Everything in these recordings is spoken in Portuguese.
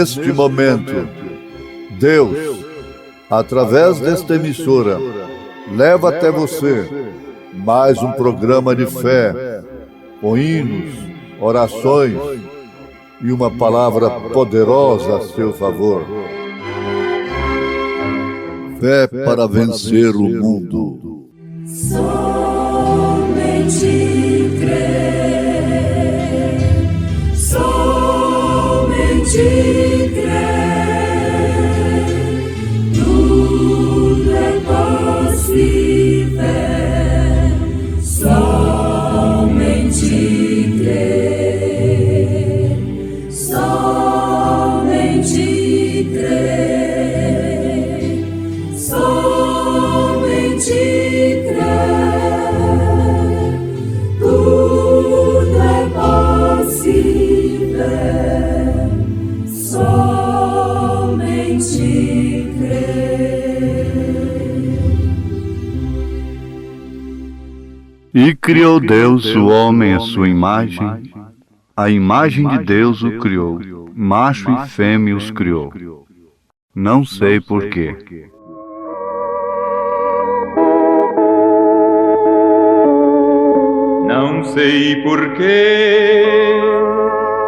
neste momento, Deus, através desta emissora, leva até você mais um programa de fé, com hinos, orações e uma palavra poderosa a seu favor. Fé para vencer o mundo. Somente crer, somente crer, tudo é possível, somente crer, somente crer, somente crer, tudo é possível, somente crer. E criou Deus o homem à sua imagem, a imagem de Deus o criou, macho e fêmea os criou. Não sei porquê. Não sei porquê,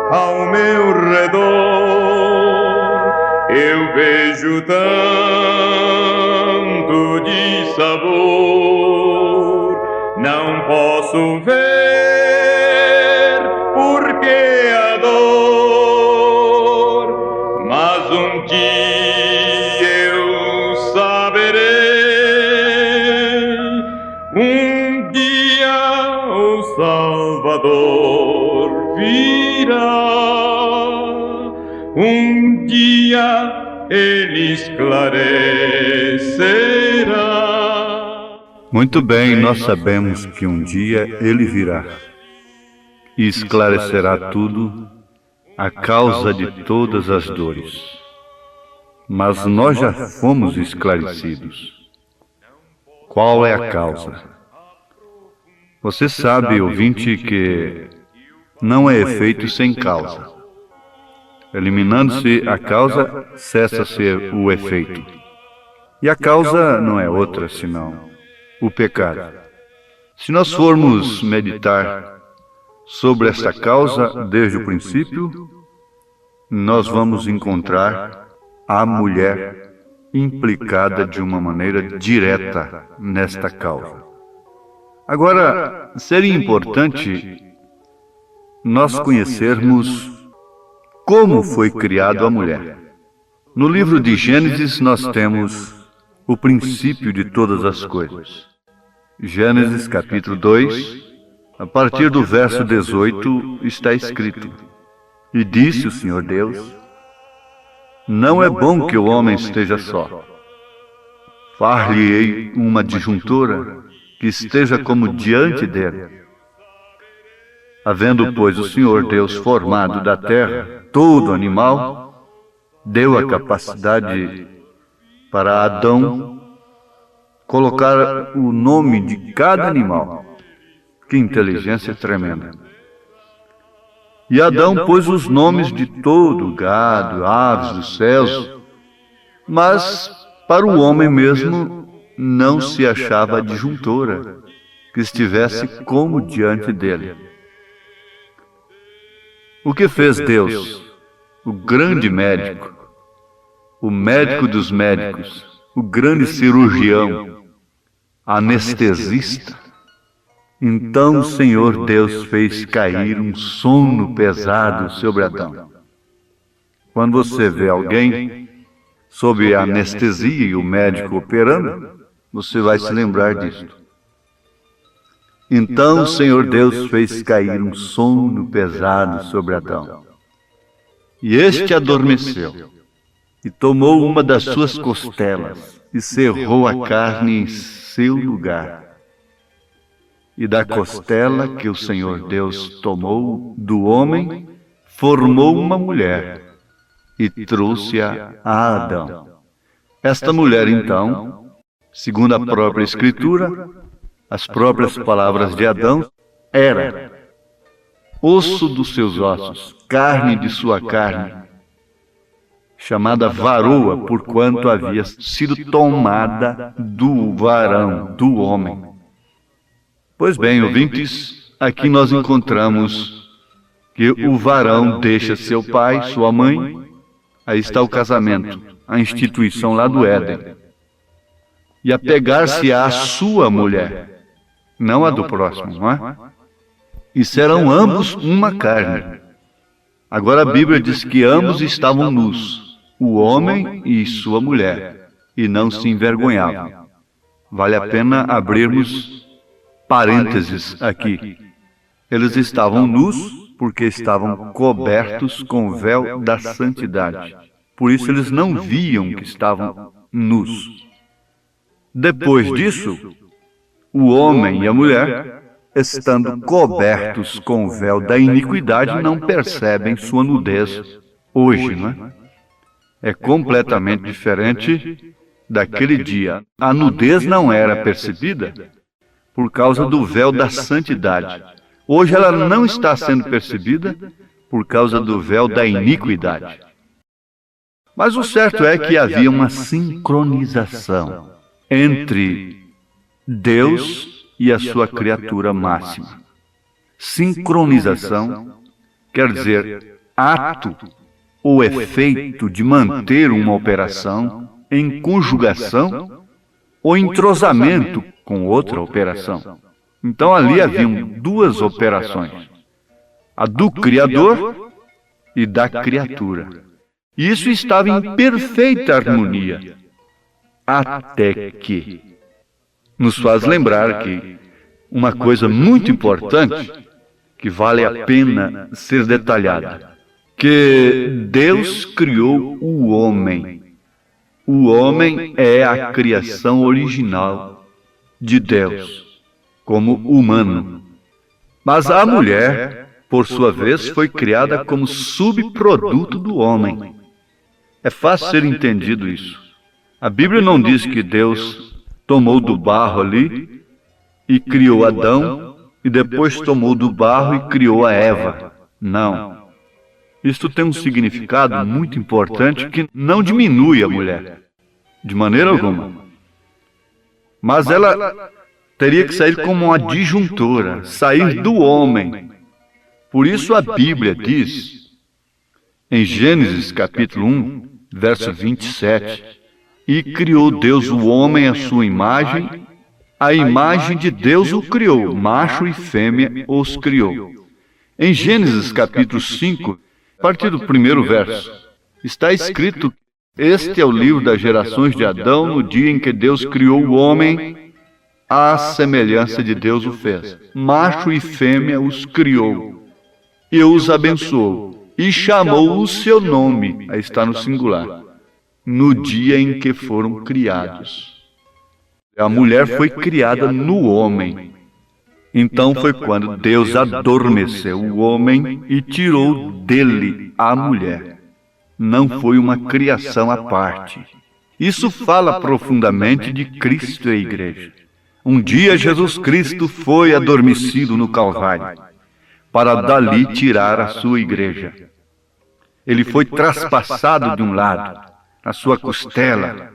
ao meu redor eu vejo tanto de sabor. Não posso ver porque a dor, mas um dia eu saberei. Um dia o Salvador virá, um dia ele esclarecerá. Muito bem, nós sabemos que um dia ele virá e esclarecerá tudo, a causa de todas as dores. Mas nós já fomos esclarecidos. Qual é a causa? Você sabe, ouvinte, que não é efeito sem causa. Eliminando-se a causa, cessa-se o efeito. E a causa não é outra senão o pecado. Se nós formos meditar sobre esta causa desde o princípio, nós vamos encontrar a mulher implicada de uma maneira direta nesta causa. Agora, seria importante nós conhecermos como foi criada a mulher. No livro de Gênesis nós temos o princípio de todas as coisas. Gênesis capítulo 2, a partir do verso 18, está escrito: E disse o Senhor Deus: Não é bom que o homem esteja só. Far-lhe-ei uma adjuntora que esteja como diante dele. Havendo, pois, o Senhor Deus formado da terra todo animal, deu a capacidade para Adão colocar o nome de cada animal. Que inteligência tremenda! E Adão pôs os nomes de todo o gado, aves dos céus, mas para o homem mesmo não se achava adjuntora que estivesse como diante dele. O que fez Deus, o grande médico, o médico dos médicos, o grande cirurgião, anestesista? Então o Senhor Deus fez cair um sono pesado sobre Adão. Quando você vê alguém sob anestesia e o médico operando, você vai se lembrar disto. Então o Senhor Deus fez cair um sono pesado sobre Adão. E este adormeceu, e tomou uma das suas costelas, e cerrou a carne em seu lugar. E da costela que o Senhor Deus tomou do homem, formou uma mulher, e trouxe-a a Adão. Esta mulher, então, segundo a própria Escritura, as próprias palavras de Adão, era osso dos seus ossos, carne de sua carne. chamada varoa, porquanto havia sido tomada do varão, do homem. Pois bem, ouvintes, aqui nós encontramos que o varão deixa seu pai, sua mãe, aí está o casamento, a instituição lá do Éden, e apegar-se à sua mulher, não a do próximo, não é? E serão ambos uma carne. Agora a Bíblia diz que ambos estavam nus, o homem e sua mulher, e não se envergonhavam. Vale a pena abrirmos parênteses aqui. Eles estavam nus porque estavam cobertos com o véu da santidade. Por isso eles não viam que estavam nus. Depois disso, o homem e a mulher, estando cobertos com o véu da iniquidade, não percebem sua nudez hoje, não é? É completamente diferente daquele dia. A nudez não era percebida por causa do véu da santidade. Hoje ela não está sendo percebida por causa do véu da iniquidade. Mas o certo é que havia uma sincronização entre Deus e a sua criatura máxima. Sincronização quer dizer ato ou efeito de manter uma operação em conjugação ou entrosamento com outra operação. Então ali haviam duas operações, a do Criador e da criatura. E isso estava em perfeita harmonia, até que nos faz lembrar que uma coisa muito importante, que vale a pena ser detalhada, que Deus criou o homem. O homem é a criação original de Deus, como humano. Mas a mulher, por sua vez, foi criada como subproduto do homem. É fácil ser entendido isso. A Bíblia não diz que Deus tomou do barro ali e criou Adão, e depois tomou do barro e criou a Eva. Não. Isto tem um significado muito importante que não diminui a mulher, de maneira alguma. Mas ela teria que sair como uma disjuntora, sair do homem. Por isso a Bíblia diz, em Gênesis capítulo 1, verso 27, e criou Deus o homem à sua imagem, a imagem de Deus o criou, macho e fêmea os criou. Em Gênesis capítulo 5, a partir do primeiro verso, está escrito: este é o livro das gerações de Adão no dia em que Deus criou o homem, à semelhança de Deus o fez. Macho e fêmea os criou, e os abençoou, e chamou o seu nome, aí está no singular, no dia em que foram criados. A mulher foi criada no homem. Então foi quando Deus adormeceu o homem e tirou dele a mulher. Não foi uma criação à parte. Isso fala profundamente de Cristo e a igreja. Um dia Jesus Cristo foi adormecido no Calvário, para dali tirar a sua igreja. Ele foi traspassado de um lado, na sua costela.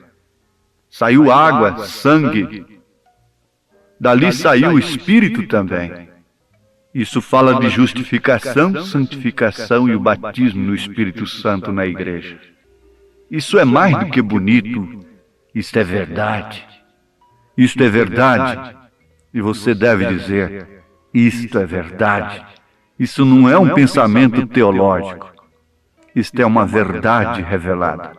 Saiu água, sangue. Dali saiu o Espírito também. Isso fala de justificação, santificação e o batismo no Espírito Santo na igreja. Isso é mais do que bonito. Isto é verdade. Isto é verdade. E você deve dizer, isto é verdade. Isso não é um pensamento teológico. Isto é uma verdade revelada.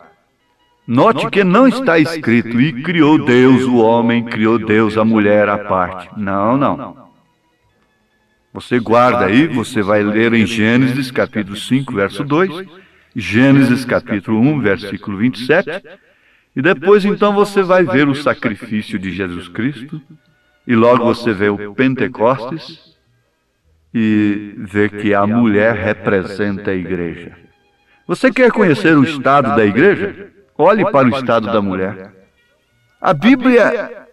Note que não está escrito, e criou Deus o homem, criou Deus a mulher à parte. Não, não. Você guarda aí, você vai ler em Gênesis capítulo 5, verso 2, Gênesis capítulo 1, versículo 27, e depois então você vai ver o sacrifício de Jesus Cristo, e logo você vê o Pentecostes, e vê que a mulher representa a igreja. Você quer conhecer o estado da igreja? Olhe para o estado da mulher. A Bíblia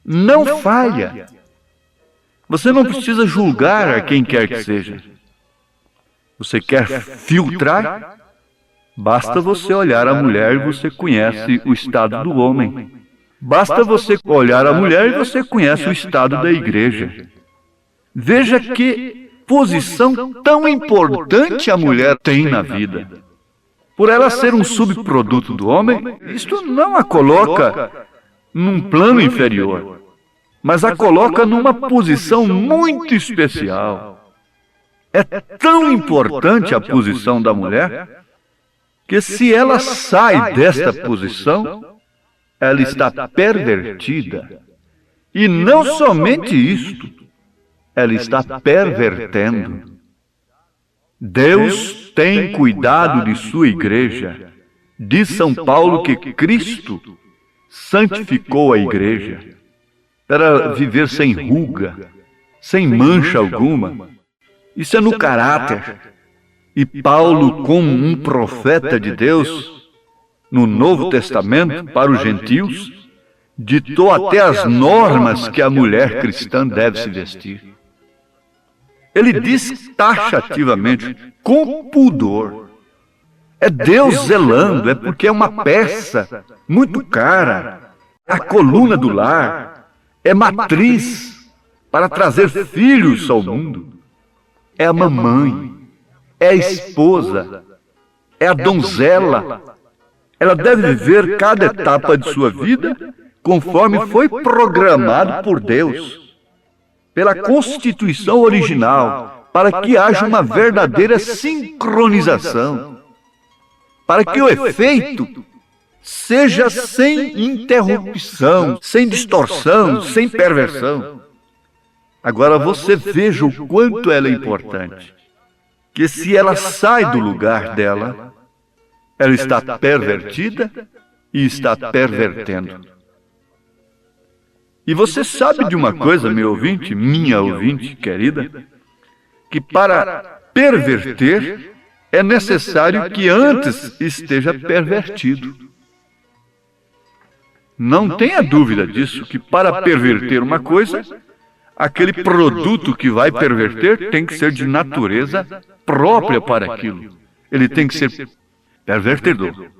não falha. Você não precisa julgar a quem quer que seja. Você quer filtrar? Basta você olhar a mulher e você conhece o estado do homem. Basta você olhar a mulher e você conhece o estado da igreja. Veja que posição tão importante a mulher tem na vida. Por ela ser um subproduto do homem, isto não a coloca num plano inferior, mas a coloca numa posição muito especial. É tão importante a posição da mulher que se ela sai desta posição, ela está pervertida. E não somente isto, ela está pervertendo. Deus tem cuidado de sua igreja. Diz São Paulo que Cristo santificou a igreja para viver sem ruga, sem mancha alguma. Isso é no caráter. E Paulo, como um profeta de Deus, no Novo Testamento, para os gentios, ditou até as normas que a mulher cristã deve se vestir. Ele diz taxativamente, com pudor. É Deus zelando, é porque é uma peça muito cara, a coluna do lar, é matriz para trazer filhos ao mundo, é a mamãe, é a esposa, é a donzela. Ela deve viver cada etapa de sua vida conforme foi programado por Deus, pela Constituição original, para que haja uma verdadeira sincronização, para que o efeito seja sem interrupção, sem distorção, sem perversão. Agora você veja o quanto ela é importante, que se ela sai do lugar dela, ela está pervertida e está pervertendo. E você sabe de uma coisa, meu ouvinte, minha ouvinte querida, que para perverter é necessário que antes esteja pervertido. Não tenha dúvida disso, que para perverter uma coisa, aquele produto que vai perverter tem que ser de natureza própria para aquilo. Ele tem que ser pervertedor.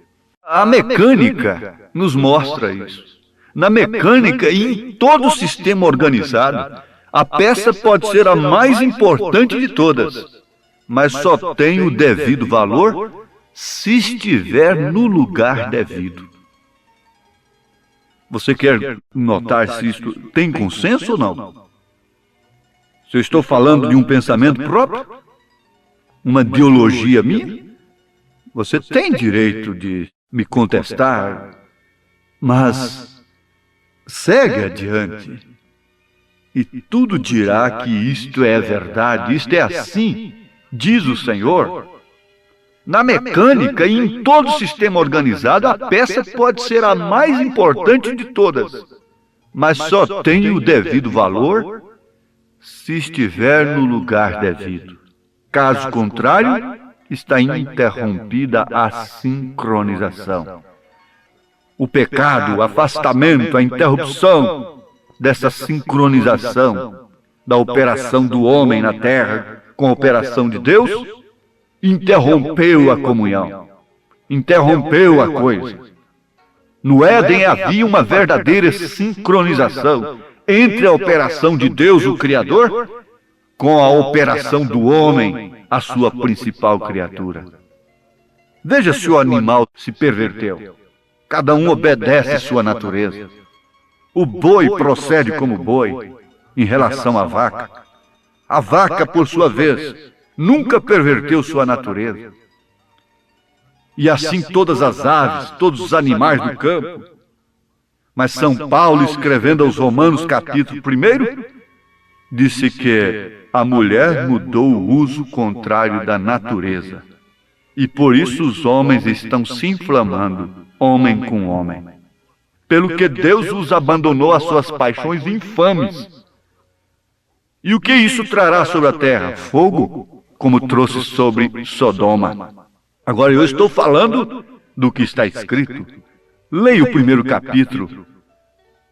A mecânica nos mostra isso. Na mecânica e em todo o sistema organizado, a peça pode ser a mais importante de todas, mas só tem o devido valor se estiver no lugar devido. Você quer notar se isto tem consenso ou não? Se eu estou falando de um pensamento próprio, uma ideologia minha, você tem direito de me contestar, mas segue adiante, e tudo dirá que isto é verdade, isto é assim, diz o Senhor. Na mecânica e em todo o sistema organizado, a peça pode ser a mais importante de todas, mas só tem o devido valor se estiver no lugar devido. Caso contrário, está interrompida a sincronização. O pecado, o afastamento, a interrupção dessa sincronização da operação do homem na terra com a operação de Deus, interrompeu a comunhão, interrompeu a coisa. No Éden havia uma verdadeira sincronização entre a operação de Deus, o Criador, com a operação do homem, a sua principal criatura. Veja se o animal se perverteu. Cada um obedece sua natureza. O boi procede como boi em relação à vaca. A vaca, por sua vez, nunca perverteu sua natureza. E assim todas as aves, todos os animais do campo. Mas São Paulo, escrevendo aos Romanos, capítulo 1, disse que a mulher mudou o uso contrário da natureza. E por isso os homens estão se inflamando, homem com homem. Pelo que Deus os abandonou às suas paixões infames. E o que isso trará sobre a terra? Fogo, como trouxe sobre Sodoma. Agora eu estou falando do que está escrito. Leia o 1º capítulo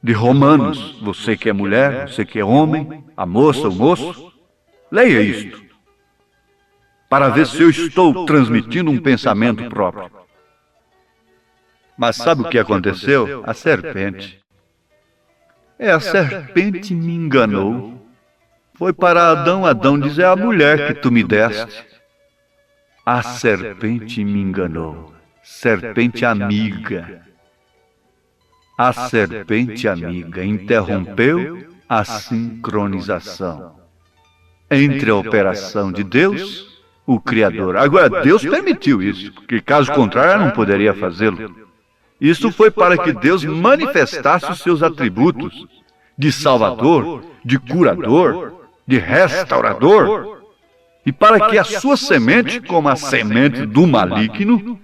de Romanos. Você que é mulher, você que é homem, a moça, o moço. Leia isto. para ver se eu estou transmitindo um pensamento próprio. Mas sabe o que aconteceu? A serpente. A serpente me enganou. Foi para Adão dizer: a mulher que tu me deste. A serpente me enganou. Serpente amiga. A serpente amiga interrompeu a sincronização entre a operação de Deus, o Criador. Agora, Deus permitiu isso, porque caso contrário, ela não poderia fazê-lo. Isso foi para que Deus manifestasse os seus atributos de Salvador, de Curador, de Restaurador, e para que a sua semente, como a semente do maligno,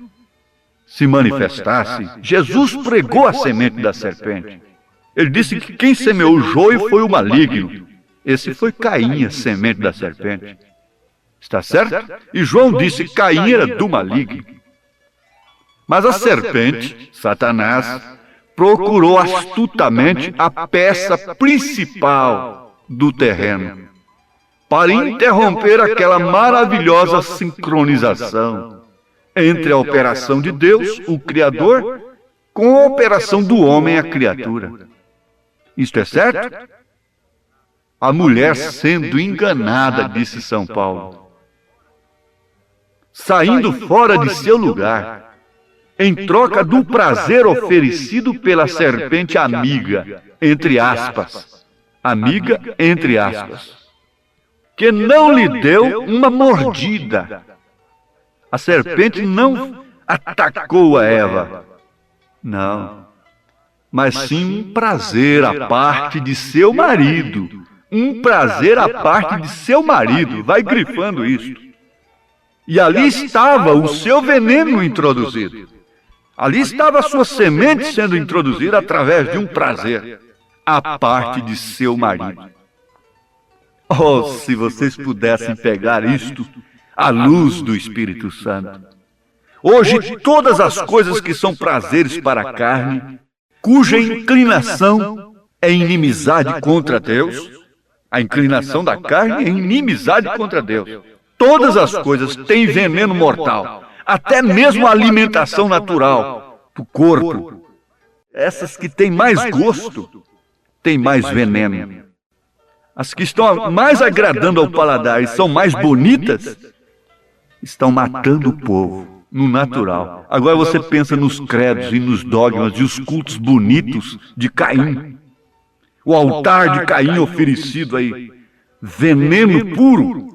se manifestasse. Jesus pregou a semente da serpente. Ele disse que quem semeou o joio foi o maligno. Esse foi Caim, a semente da serpente. Está certo? E João disse que Caim era do maligno. Mas a serpente, Satanás, procurou astutamente a peça principal do terreno para interromper aquela maravilhosa sincronização entre a operação de Deus, o Criador, com a operação do homem, a criatura. Isto é certo? A mulher sendo enganada, disse São Paulo, saindo fora de seu lugar, em troca do prazer oferecido pela serpente amiga, entre aspas, amiga, entre aspas, que não lhe deu uma mordida. A serpente não atacou a Eva, não, mas sim um prazer à parte de seu marido, um prazer à parte de seu marido, vai grifando isto. E ali estava o seu veneno introduzido, ali estava a sua semente sendo introduzida através de um prazer à parte de seu marido. Oh, se vocês pudessem pegar isto à luz do Espírito Santo. Hoje, todas as coisas que são prazeres para a carne, cuja inclinação é inimizade contra Deus, a inclinação da carne é inimizade contra Deus. Todas as coisas têm veneno mortal, até mesmo a alimentação natural do corpo. Essas que têm mais gosto, têm mais veneno. As que estão mais agradando ao paladar e são mais bonitas, estão matando o povo no natural. Agora você pensa nos credos e nos dogmas e os cultos bonitos de Caim. O altar de Caim oferecido aí, veneno puro,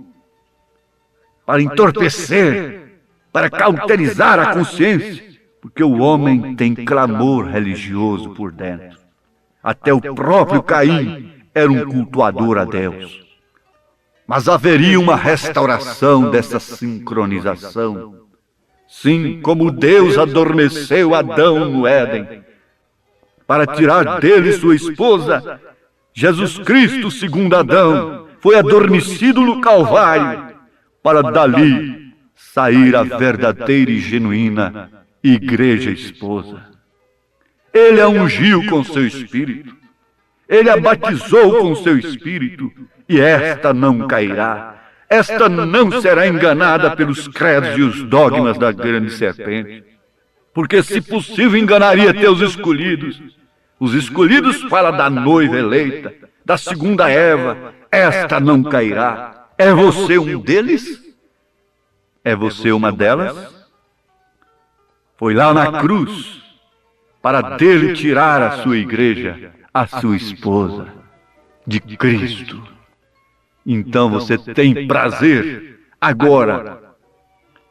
para entorpecer, para cauterizar a consciência, porque o homem tem clamor religioso por dentro. Até o próprio Caim era um cultuador a Deus. Mas haveria uma restauração dessa sincronização. Sim, como Deus adormeceu Adão no Éden, para tirar dele sua esposa, Jesus Cristo, segundo Adão, foi adormecido no Calvário, para dali sair a verdadeira e genuína igreja esposa. Ele a ungiu com seu Espírito, ele a batizou com seu Espírito, e esta não cairá, esta não será enganada pelos credos e os dogmas da grande serpente, porque se possível enganaria teus escolhidos. Os escolhidos fala da noiva eleita, da segunda Eva, esta não cairá. É você um deles? É você uma delas? Foi lá na cruz, para dele tirar a sua igreja, a sua esposa, de Cristo. Então você tem prazer, agora,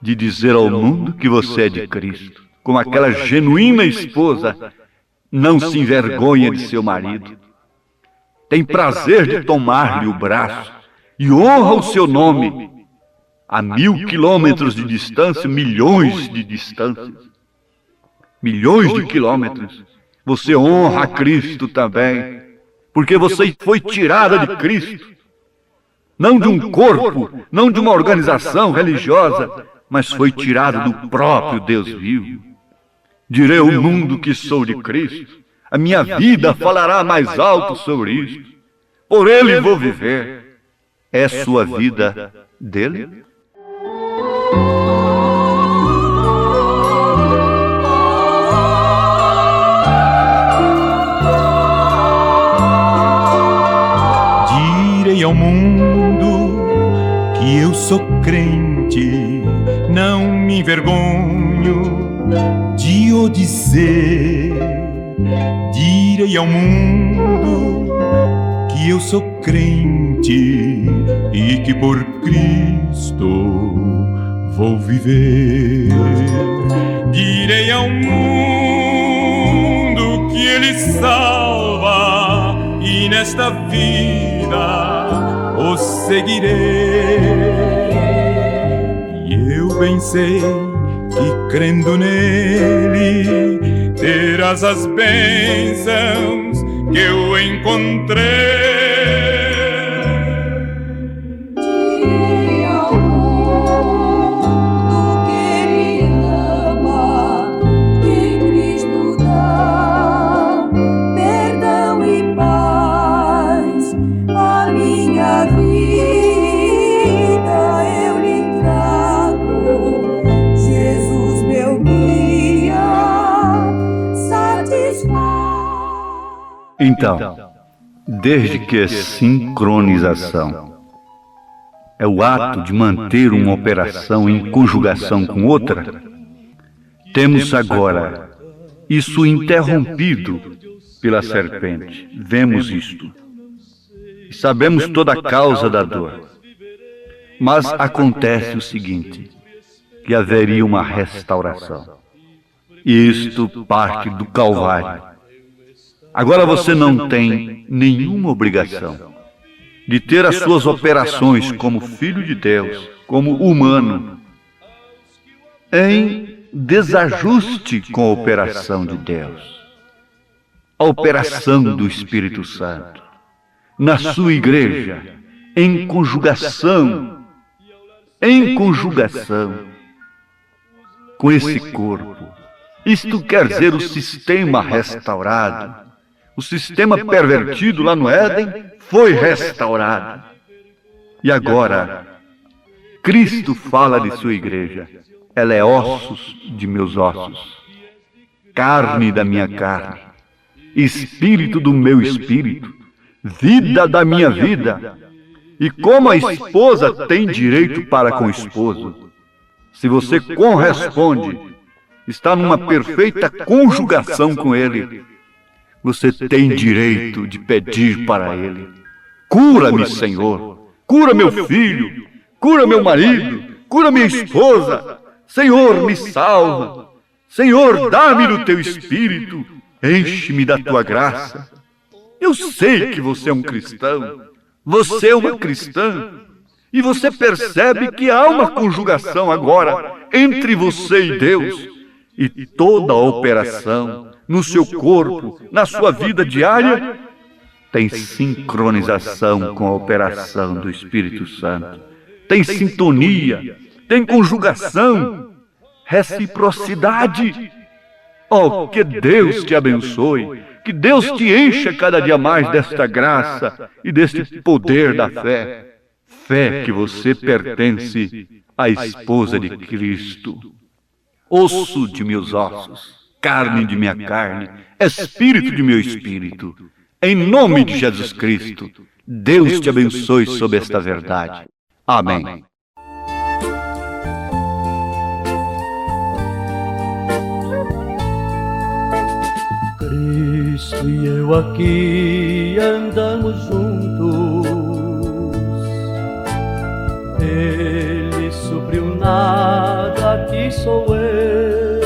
de dizer ao mundo que você é de Cristo. Como aquela genuína esposa, não se envergonha de seu marido. Tem prazer de tomar-lhe o braço e honra o seu nome. A 1000 quilômetros de distância, milhões de distâncias, milhões de quilômetros, você honra a Cristo também, porque você foi tirada de Cristo, não de um corpo, não de uma organização religiosa, mas foi tirada do próprio Deus vivo. Direi ao mundo que sou de Cristo, a minha vida falará mais alto sobre isto, por Ele vou viver. É sua vida dele? Direi ao mundo que eu sou crente, não me envergonho de o dizer. Direi ao mundo que eu sou crente e que por Cristo vou viver. Direi ao mundo que Ele salva e nesta vida o seguirei. E eu bem sei que crendo nele terás as bênçãos que eu encontrei. Direi ao mundo que Ele ama, que Cristo dá perdão e paz. A minha vida eu lhe trago, Jesus meu guia, satisfaz. Então, desde que a sincronização é o ato de manter uma operação em conjugação com outra, temos agora isso interrompido pela serpente. Vemos isto. E sabemos toda a causa da dor. Mas acontece o seguinte, que haveria uma restauração. E isto parte do Calvário. Agora você não tem nenhuma obrigação de ter as suas operações como filho de Deus, como humano, em desajuste com a operação de Deus, a operação do Espírito Santo, na sua igreja, em conjugação com esse corpo. Isto quer dizer o sistema restaurado. O sistema pervertido lá no Éden foi restaurado. E agora, Cristo fala de sua igreja. Ela é ossos de meus ossos, carne da minha carne, espírito do meu espírito, vida da minha vida. E como a esposa tem direito para com o esposo, se você corresponde, está numa perfeita conjugação com ele, você tem direito de pedir para ele: cura-me, Senhor, cura meu filho, cura meu marido, cura minha esposa, Senhor, me salva, Senhor, dá-me do teu espírito, enche-me da tua graça. Eu sei que você é um cristão, você é uma cristã, e você percebe que há uma conjugação agora entre você e Deus, e toda a operação no seu corpo, na sua vida diária, tem sincronização com a operação do Espírito Santo, tem sintonia, tem conjugação, reciprocidade. Oh, que Deus te abençoe, que Deus te encha cada dia mais desta graça e deste poder da fé, fé que você pertence à esposa de Cristo, osso de meus ossos, carne de minha carne, espírito de meu espírito. Em nome de Jesus Cristo, Deus te abençoe sob esta verdade. Amém. Cristo e eu aqui andamos juntos. Ele supriu nada, aqui sou eu.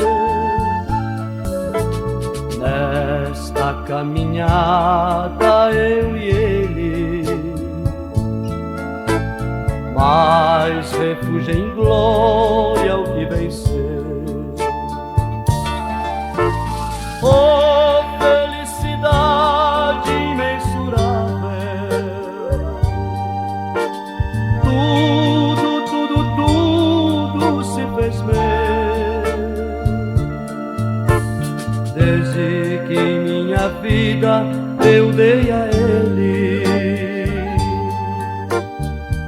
Nesta caminhada eu e ele, mas refúgio em glória o que venceu. Oh, felicidade imensurável, tudo se fez meu, desde que minha vida eu dei a ele.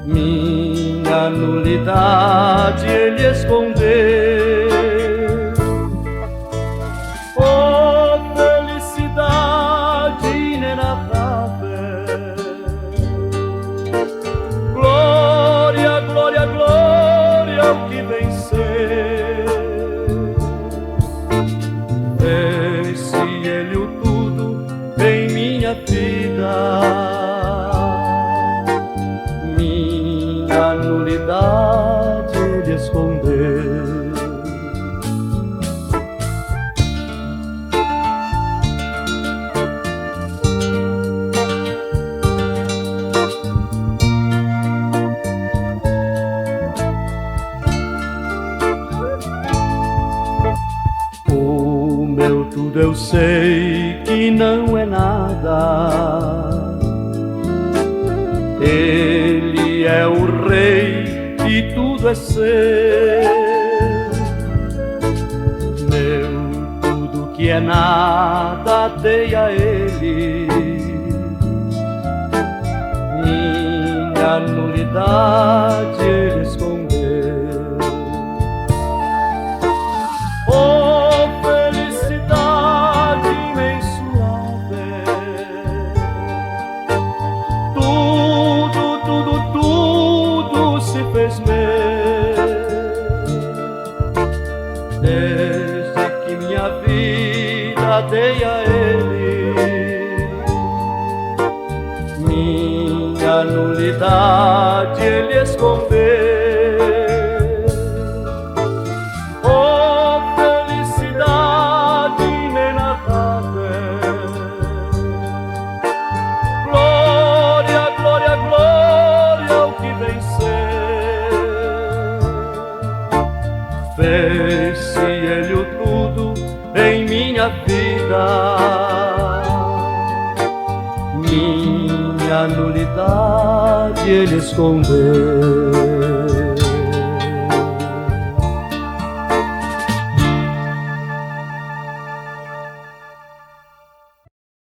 Minha nulidade nulidade ele escondeu. Oh, felicidade inenarrável, glória, glória, glória ao que venceu. Fez-se ele o tudo em minha vida, minha nulidade ele escondeu. O meu tudo eu sei que não é nada. Ele é o rei e tudo é seu. Meu tudo que é nada dei a ele, minha nulidade ele escondeu. Oh, felicidade imensurável, tudo, tudo, tudo se fez meu, desde que minha vida dei a ele, minha nulidade ele escondeu. Oh, felicidade inenarrável, glória, glória, glória ao que venceu. Fez-se ele o tudo em minha vida, minha nulidade ele escondeu.